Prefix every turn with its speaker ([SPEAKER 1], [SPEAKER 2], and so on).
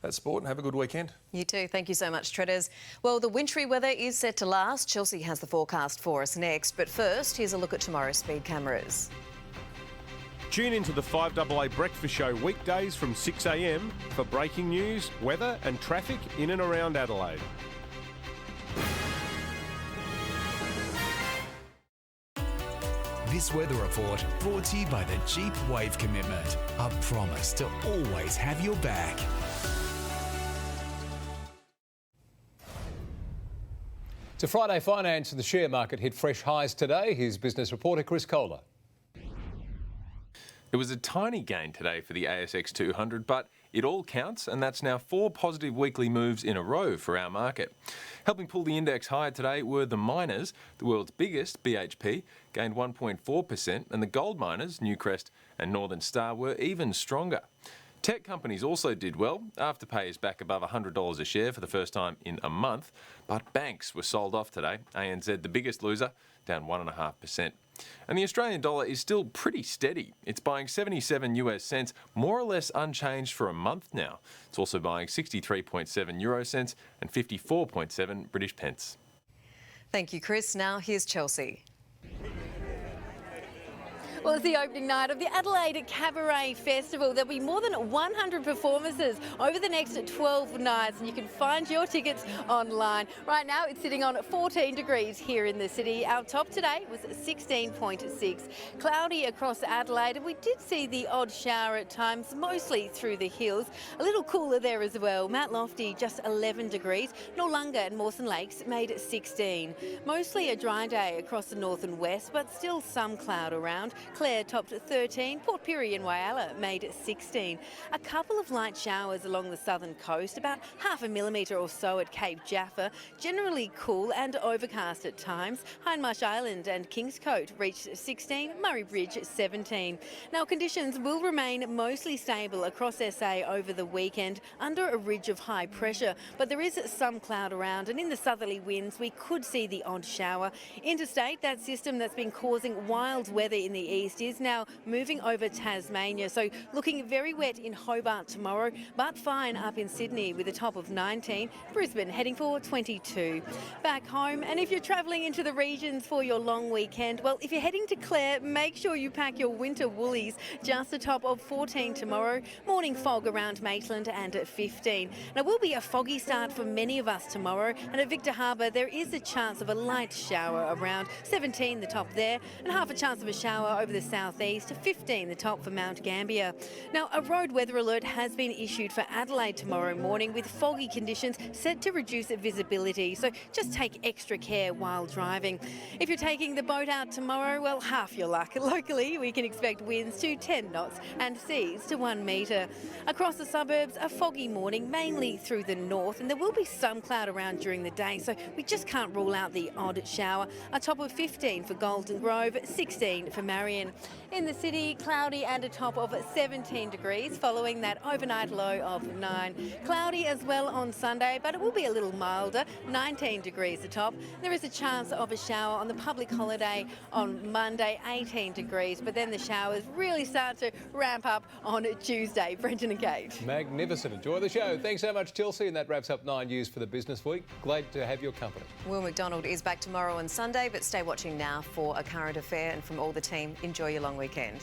[SPEAKER 1] That's sport, and have a good weekend.
[SPEAKER 2] You too. Thank you so much, Treaders. Well, the wintry weather is set to last. Chelsea has the forecast for us next. But first, here's a look at tomorrow's speed cameras.
[SPEAKER 3] Tune into the 5AA Breakfast Show weekdays from 6 a.m. for breaking news, weather and traffic in and around Adelaide.
[SPEAKER 4] This weather report brought to you by the Jeep Wave Commitment, a promise to always have your back.
[SPEAKER 5] It's a Friday finance and the share market hit fresh highs today. Here's business reporter Chris Kohler.
[SPEAKER 6] It was a tiny gain today for the ASX 200, but it all counts, and that's now 4 positive weekly moves in a row for our market. Helping pull the index higher today were the miners. The world's biggest, BHP, gained 1.4%, and the gold miners, Newcrest and Northern Star, were even stronger. Tech companies also did well. Afterpay is back above $100 a share for the first time in a month, but banks were sold off today. ANZ, the biggest loser, down 1.5%. And the Australian dollar is still pretty steady. It's buying 77 US cents, more or less unchanged for a month now. It's also buying 63.7 euro cents and 54.7 British pence.
[SPEAKER 2] Thank you, Chris. Now here's Chelsea.
[SPEAKER 7] Well, it's the opening night of the Adelaide Cabaret Festival. There'll be more than 100 performances over the next 12 nights, and you can find your tickets online. Right now, it's sitting on 14 degrees here in the city. Our top today was 16.6. Cloudy across Adelaide, and we did see the odd shower at times, mostly through the hills. A little cooler there as well. Mount Lofty, just 11 degrees. Noarlunga and Mawson Lakes made 16. Mostly a dry day across the north and west, but still some cloud around. Clare topped at 13, Port Pirie and Whyalla made 16. A couple of light showers along the southern coast, about half a millimetre or so at Cape Jaffa. Generally cool and overcast at times. Hindmarsh Island and Kingscote reached 16, Murray Bridge 17. Now conditions will remain mostly stable across SA over the weekend under a ridge of high pressure, but there is some cloud around, and in the southerly winds we could see the odd shower. Interstate, that system that's been causing wild weather in the east, is now moving over Tasmania, so looking very wet in Hobart tomorrow, but fine up in Sydney with a top of 19. Brisbane heading for 22. Back home, and if you're travelling into the regions for your long weekend, well, if you're heading to Clare, make sure you pack your winter woolies. Just a top of 14 tomorrow. Morning fog around Maitland and at 15. Now, it will be a foggy start for many of us tomorrow, and at Victor Harbour there is a chance of a light shower around 17, the top there, and half a chance of a shower over the southeast, 15 the top for Mount Gambier. Now, a road weather alert has been issued for Adelaide tomorrow morning with foggy conditions set to reduce visibility, so just take extra care while driving. If you're taking the boat out tomorrow, well, half your luck. Locally, we can expect winds to 10 knots and seas to 1 metre. Across the suburbs, a foggy morning, mainly through the north, and there will be some cloud around during the day, so we just can't rule out the odd shower. A top of 15 for Golden Grove, 16 for Marion. In the city, cloudy and a top of 17 degrees following that overnight low of 9. Cloudy as well on Sunday, but it will be a little milder, 19 degrees the top. There is a chance of a shower on the public holiday on Monday, 18 degrees, but then the showers really start to ramp up on Tuesday. Brendan and Kate.
[SPEAKER 5] Magnificent. Enjoy the show. Thanks so much, Chelsea, and that wraps up 9 News for the Business Week. Glad to have your company.
[SPEAKER 2] Will McDonald is back tomorrow on Sunday, but stay watching now for a current affair, and from all the team, enjoy your long weekend.